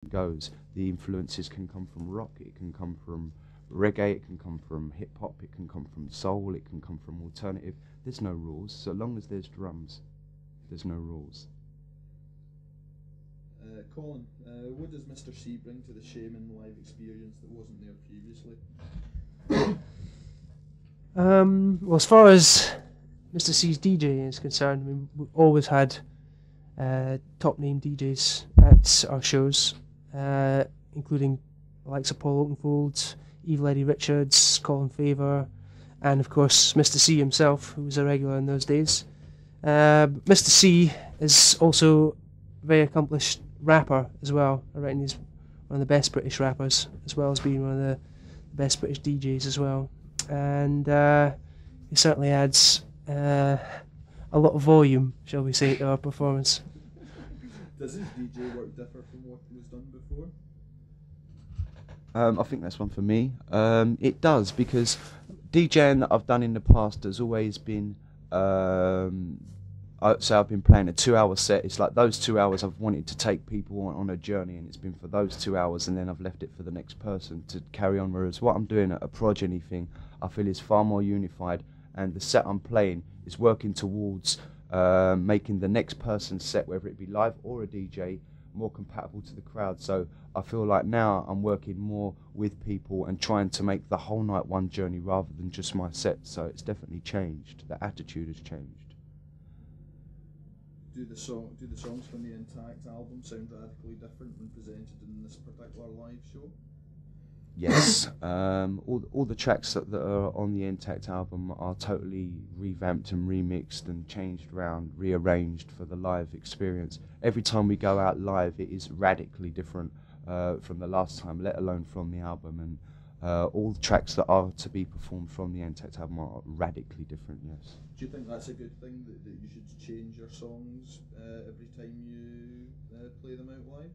goes. The influences can come from rock, it can come from reggae, it can come from hip hop, it can come from soul, it can come from alternative. There's no rules. So long as there's drums, there's no rules. Colin, what does Mr. C bring to the Shamen live experience that wasn't there previously? Well, as far as Mr. C's DJing is concerned, I mean, we've always had top name DJs at our shows, including the likes of Paul Oakenfold, Evil Eddie Richards, Colin Favor, and of course Mr. C himself, who was a regular in those days. Mr. C is also a very accomplished rapper as well. I reckon he's one of the best British rappers, as well as being one of the best British DJs as well. And he certainly adds a lot of volume, shall we say, to our performance. Does his DJ work differ from what was done before? I think that's one for me. It does, because DJing that I've done in the past has always been, I've been playing a 2-hour set. It's like those 2 hours I've wanted to take people on a journey, and it's been for those 2 hours, and then I've left it for the next person to carry on. Whereas what I'm doing at a progeny thing, I feel is far more unified, and the set I'm playing is working towards making the next person's set, whether it be live or a DJ, more compatible to the crowd. So I feel like now I'm working more with people and trying to make the whole night one journey rather than just my set. So it's definitely changed. The attitude has changed. Do the songs from the Intact album sound radically different when presented in this particular live show? Yes, all the tracks that are on the Intact album are totally revamped and remixed and changed around, rearranged for the live experience. Every time we go out live, it is radically different from the last time, let alone from the album. And all the tracks that are to be performed from the Intact album are radically different, yes. Do you think that's a good thing, that you should change your songs every time you play them out live?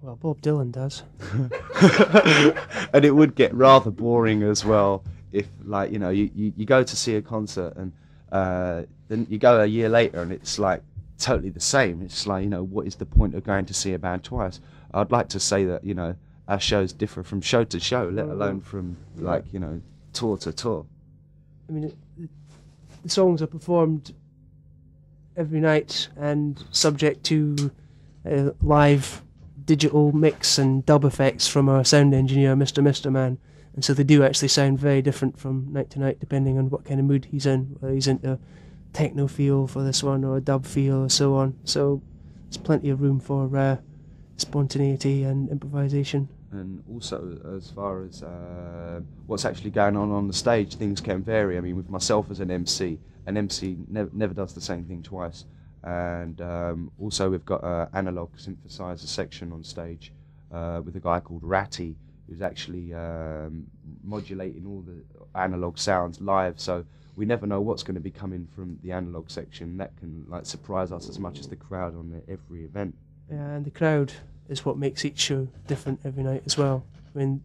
Well, Bob Dylan does. And it would get rather boring as well if, like, you know, you go to see a concert and then you go a year later and it's like totally the same. It's like, you know, what is the point of going to see a band twice? I'd like to say that, you know, our shows differ from show to show, let alone from, like, you know, tour to tour. I mean, the songs are performed every night and subject to live digital mix and dub effects from our sound engineer, Mr. Man, and so they do actually sound very different from night to night depending on what kind of mood he's in, whether he's into techno feel for this one or a dub feel or so on. So there's plenty of room for spontaneity and improvisation. And also, as far as what's actually going on the stage, things can vary. I mean, with myself as an MC never does the same thing twice. And also we've got an analog synthesizer section on stage with a guy called Ratty, who's actually modulating all the analog sounds live. So we never know what's going to be coming from the analog section. That can, like, surprise us as much as the crowd on every event. Yeah, and the crowd is what makes each show different every night as well. I mean,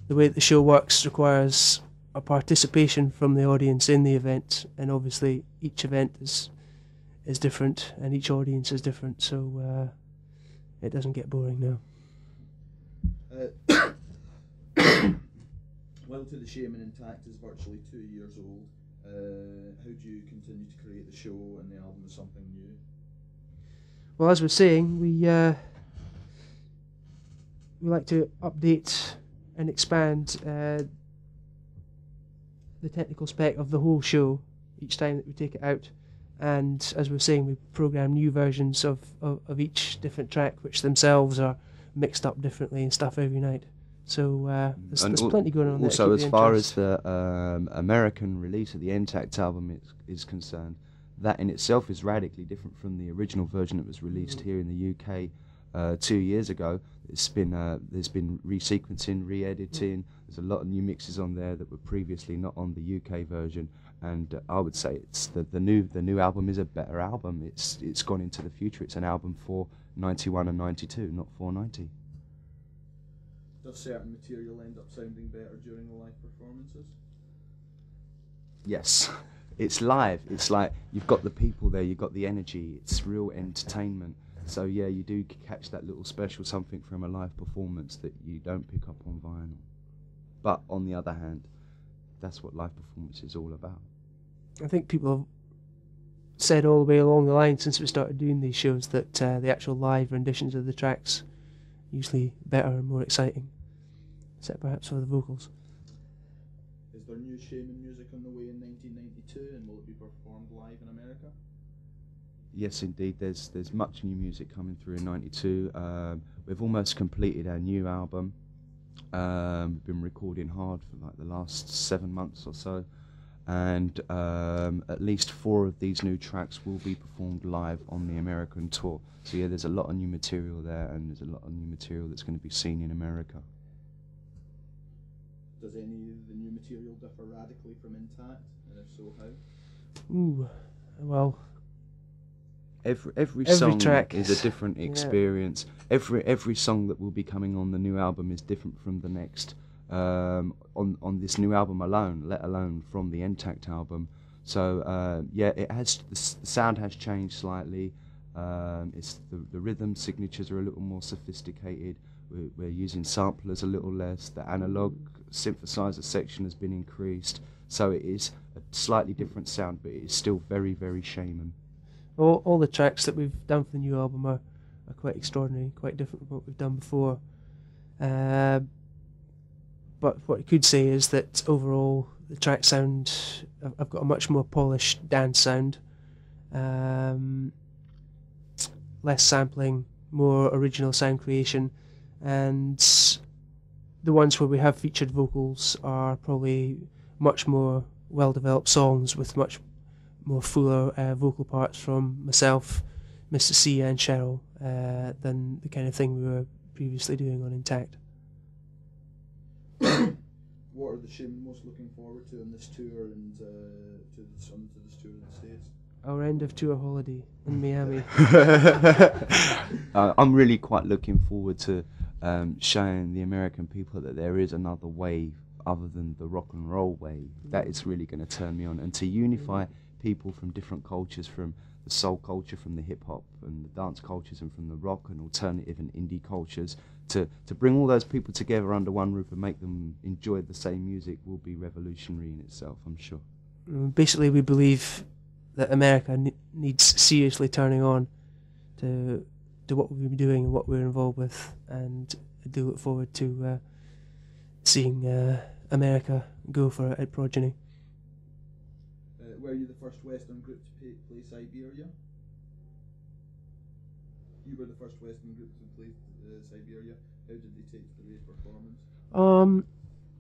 the way that the show works requires a participation from the audience in the event, and obviously each event is different and each audience is different, so it doesn't get boring now. Well, to the Shamen Intact is virtually 2 years old. How do you continue to create the show and the album as something new? Well, as we're saying, we like to update and expand the technical spec of the whole show each time that we take it out. And as we're saying, we program new versions of each different track, which themselves are mixed up differently and stuff every night. So there's plenty going on there. Also, as far as the American release of the Intact album is concerned, that in itself is radically different from the original version that was released here in the UK 2 years ago. There's been resequencing, re-editing. There's a lot of new mixes on there that were previously not on the UK version. And I would say it's the new album is a better album. It's gone into the future. It's an album for 91 and 92, not for 90. Does certain material end up sounding better during the live performances? Yes, it's live. It's like you've got the people there, you've got the energy. It's real entertainment. So yeah, you do catch that little special something from a live performance that you don't pick up on vinyl. But on the other hand, that's what live performance is all about. I think people have said all the way along the line since we started doing these shows that the actual live renditions of the tracks usually better and more exciting, except perhaps for the vocals. Is there new Shamen music on the way in 1992, and will it be performed live in America? Yes, indeed. There's much new music coming through in '92. We've almost completed our new album. We've been recording hard for like the last 7 months or so, and at least 4 of these new tracks will be performed live on the American tour. So yeah, there's a lot of new material there, and there's a lot of new material that's going to be seen in America. Does any of the new material differ radically from Intact, and if so, how? Ooh, well, Every song track is a different experience. Every song that will be coming on the new album is different from the next. On this new album alone, let alone from the Intact album. So yeah, the sound has changed slightly. It's the rhythm signatures are a little more sophisticated. We're using samplers a little less. The analog synthesizer section has been increased. So it is a slightly different sound, but it is still very, very Shamen. all the tracks that we've done for the new album are quite extraordinary, quite different from what we've done before. But what I could say is that overall the track sound, I've got a much more polished dance sound, less sampling, more original sound creation, and the ones where we have featured vocals are probably much more well-developed songs with much more fuller vocal parts from myself, Mr. C and Cheryl, than the kind of thing we were previously doing on Intact. What are the Shamen most looking forward to on this tour and to this tour in the States? Our end of tour holiday in Miami. I'm really quite looking forward to showing the American people that there is another way other than the rock and roll way. That is really going to turn me on, and to unify people from different cultures, from the soul culture, from the hip hop and the dance cultures, and from the rock and alternative and indie cultures, to bring all those people together under one roof and make them enjoy the same music will be revolutionary in itself, I'm sure. Basically, we believe that America needs seriously turning on to what we've been doing and what we're involved with, and I do look forward to seeing America go for it at Progeny. Were you the first Western group to play Siberia? You were the first Western group to play Siberia. How did they take the rave performance?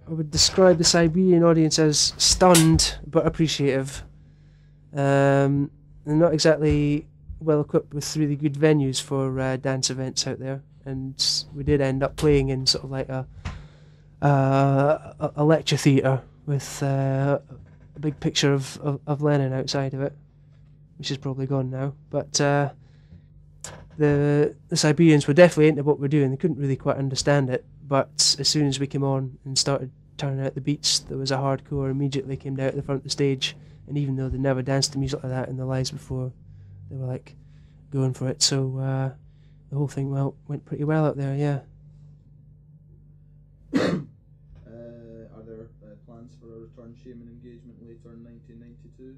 I would describe the Siberian audience as stunned but appreciative. They're not exactly well equipped with really good venues for dance events out there, and we did end up playing in sort of like a lecture theatre with a big picture of Lenin outside of it, which is probably gone now. But the Siberians were definitely into what we're doing. They couldn't really quite understand it, but as soon as we came on and started turning out the beats, there was a hardcore immediately came down at the front of the stage, and even though they'd never danced to music like that in their lives before, they were like going for it. So the whole thing went pretty well out there, yeah. Are there plans for a return Shamen engagement later in 1992?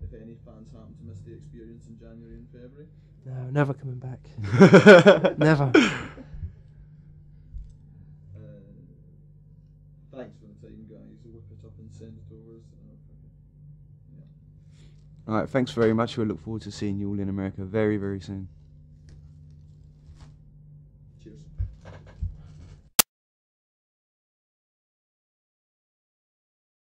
If any fans happen to miss the experience in January and February? No, never coming back. Never. Thanks for the time, guys. We'll whip it up and send it over. All right, thanks very much. We look forward to seeing you all in America very, very soon. Cheers.